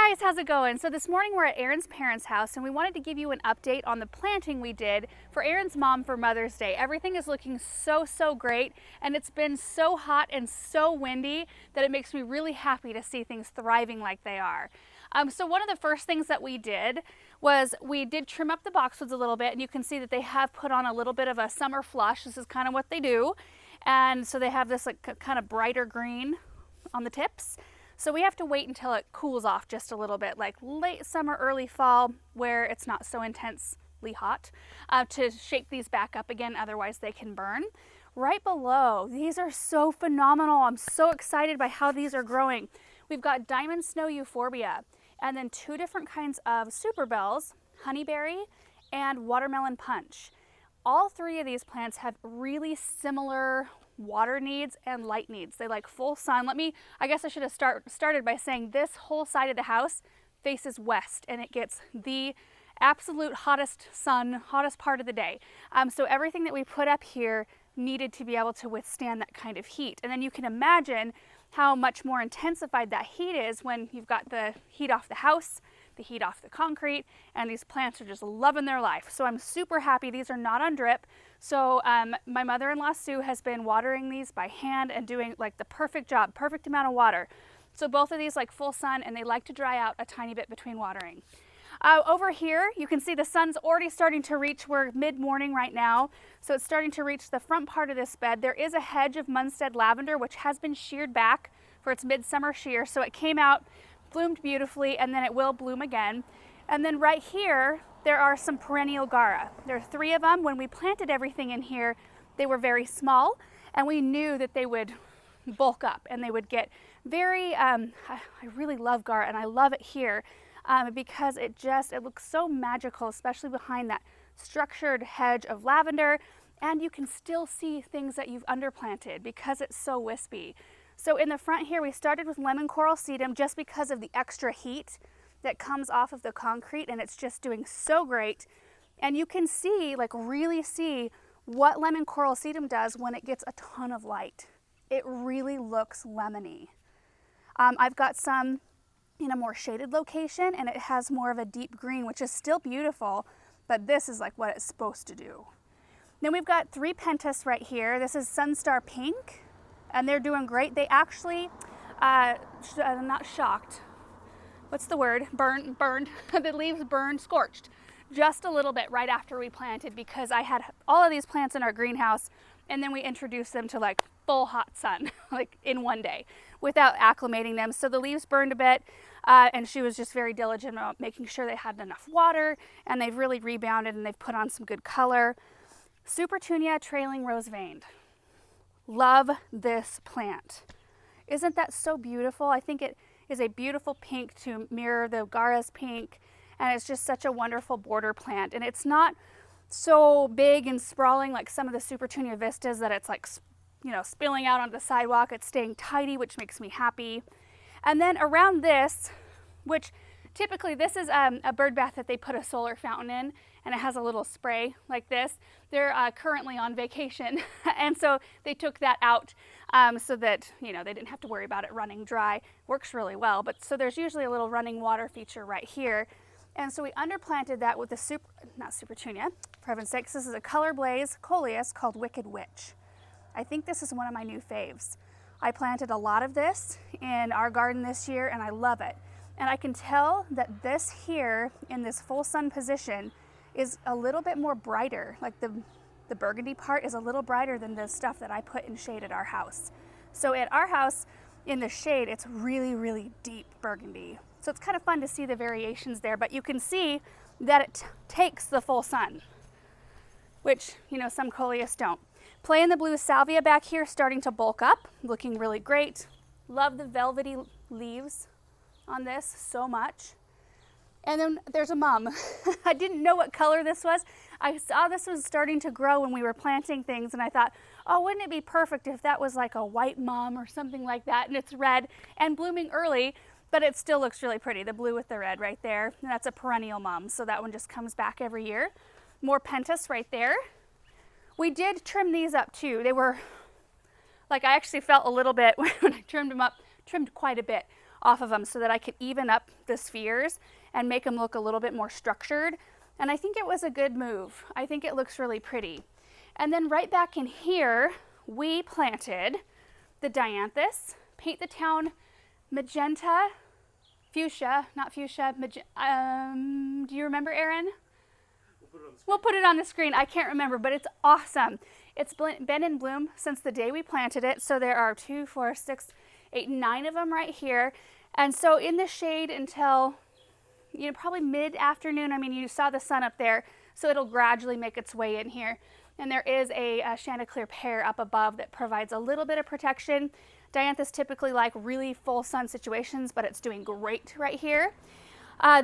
guys, how's it going? So this morning we're at Erin's parents' house and we wanted to give you an update on the planting we did for Erin's mom for Mother's Day. Everything is looking so great, and it's been so hot and so windy that it makes me really happy to see things thriving like they are. So one of the first things that we did was we did trim up the boxwoods a little bit, and you can see that they have put on a little bit of a summer flush. This is kind of what they do. And so they have this like kind of brighter green on the tips. So we have to wait until it cools off just a little bit, like late summer, early fall, where it's not so intensely hot, to shake these back up again, otherwise they can burn. Right below, these are so phenomenal. I'm so excited by how these are growing. We've got diamond snow euphorbia, and then two different kinds of super bells, honeyberry and watermelon punch. All three of these plants have really similar water needs and light needs. They like full sun. I guess I should have started by saying this whole side of the house faces west, and it gets the absolute hottest sun, hottest part of the day. So everything that we put up here needed to be able to withstand that kind of heat. And then you can imagine how much more intensified that heat is when you've got the heat off the house, the heat off the concrete, and these plants are just loving their life. So I'm super happy. These are not on drip. So my mother-in-law Sue has been watering these by hand and doing like the perfect job, perfect amount of water. So both of these like full sun, and they like to dry out a tiny bit between watering. Over here, you can see the sun's already starting to reach, we're mid-morning right now, so it's starting to reach the front part of this bed. There is a hedge of Munstead lavender, which has been sheared back for its midsummer shear, so it came out, bloomed beautifully, and then it will bloom again. And then right here, there are some Perennial Gara. There are three of them. When we planted everything in here, they were very small, and we knew that they would bulk up and they would get very, I really love Gara, and I love it here. Because it looks so magical, especially behind that structured hedge of lavender, and you can still see things that you've underplanted because it's so wispy. So in the front here, we started with lemon coral sedum just because of the extra heat that comes off of the concrete, and it's just doing so great. And you can see, like really see what lemon coral sedum does when it gets a ton of light. It really looks lemony. I've got some in a more shaded location, and it has more of a deep green, which is still beautiful, but this is like what it's supposed to do. Then we've got three pentas right here. This is Sunstar Pink, and they're doing great. They actually, not shocked, what's the word? Burned, the leaves burned, scorched just a little bit right after we planted, because I had all of these plants in our greenhouse, and then we introduced them to like full hot sun, like in one day, without acclimating them. So the leaves burned a bit, and she was just very diligent about making sure they had enough water, and they've really rebounded and they've put on some good color. Supertunia trailing rose veined. Love this plant. Isn't that so beautiful? I think it is a beautiful pink to mirror the Gara's pink, and it's just such a wonderful border plant. And it's not so big and sprawling like some of the Supertunia vistas that it's like, you know, spilling out onto the sidewalk. It's staying tidy, which makes me happy. And then around this, which typically this is a bird bath that they put a solar fountain in, and it has a little spray like this. They're currently on vacation, and so they took that out so that, you know, they didn't have to worry about it running dry. Works really well, but so there's usually a little running water feature right here. And so we underplanted that with the not Supertunia, for heaven's sakes, this is a color blaze coleus called Wicked Witch. I think this is one of my new faves. I planted a lot of this in our garden this year, and I love it. And I can tell that this here in this full sun position is a little bit more brighter. Like the burgundy part is a little brighter than the stuff that I put in shade at our house. So at our house in the shade, it's really deep burgundy. So it's kind of fun to see the variations there, but you can see that it takes the full sun, which, you know, some coleus don't. Play in the blue salvia back here, starting to bulk up, looking really great. Love the velvety leaves on this so much. And then there's a mum. I didn't know what color this was. I saw this was starting to grow when we were planting things, and I thought, oh, wouldn't it be perfect if that was like a white mum or something like that, and it's red and blooming early, but it still looks really pretty. The blue with the red right there, and that's a perennial mum, so that one just comes back every year. More pentas right there. We did trim these up too. They were, like, I actually felt a little bit when I trimmed them up, trimmed quite a bit. off of them so that I could even up the spheres and make them look a little bit more structured. And I think it was a good move. I think it looks really pretty. And then right back in here, we planted the dianthus, Paint the Town magenta, fuchsia, not fuchsia, do you remember, Aaron? We'll put it on the screen. I can't remember, but it's awesome. It's been in bloom since the day we planted it. So there are 2, 4, 6, 8, 9 of them right here. And so in the shade until, you know, probably mid-afternoon. I mean, you saw the sun up there, so it'll gradually make its way in here. And there is a Chanticleer pear up above that provides a little bit of protection. Dianthus typically like really full sun situations, but it's doing great right here.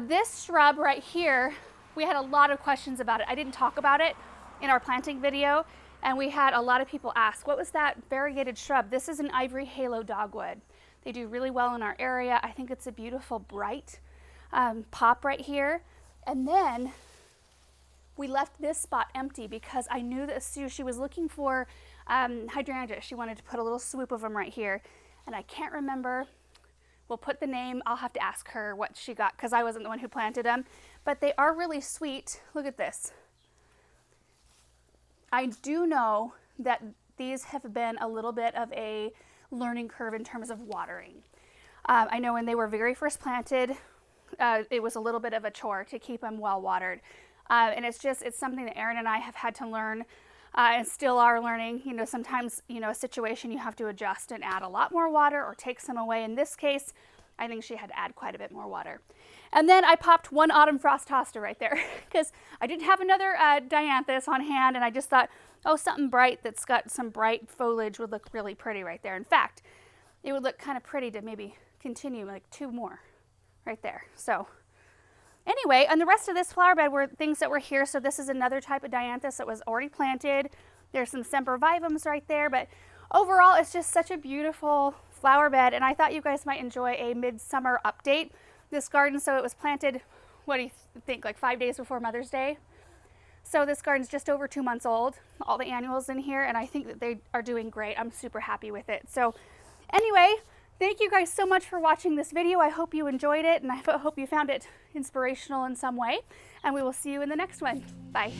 This shrub right here, we had a lot of questions about it. I didn't talk about it in our planting video, and we had a lot of people ask, what was that variegated shrub? This is an Ivory halo dogwood. They do really well in our area. I think it's a beautiful bright pop right here. And then we left this spot empty because I knew that Sue, she was looking for hydrangeas. She wanted to put a little swoop of them right here, and I can't remember. We'll put the name. I'll have to ask her what she got because I wasn't the one who planted them, but they are really sweet. Look at this. I do know that these have been a little bit of a learning curve in terms of watering. I know when they were very first planted, it was a little bit of a chore to keep them well watered. And it's something that Aaron and I have had to learn and still are learning. You know, sometimes, you know, a situation you have to adjust and add a lot more water or take some away. In this case, I think she had to add quite a bit more water. And then I popped one autumn frost hosta right there because I didn't have another dianthus on hand, and I just thought, oh, something bright that's got some bright foliage would look really pretty right there. In fact, it would look kind of pretty to maybe continue like 2 more right there. So anyway, and the rest of this flower bed were things that were here. So this is another type of dianthus that was already planted. There's some sempervivums right there, but overall it's just such a beautiful flower bed, and I thought you guys might enjoy a midsummer update. This garden, so it was planted, what do you think, like 5 days before Mother's Day? So this garden's just over 2 months old, all the annuals in here, and I think that they are doing great. I'm super happy with it. So anyway, thank you guys so much for watching this video. I hope you enjoyed it, and I hope you found it inspirational in some way, and we will see you in the next one. Bye.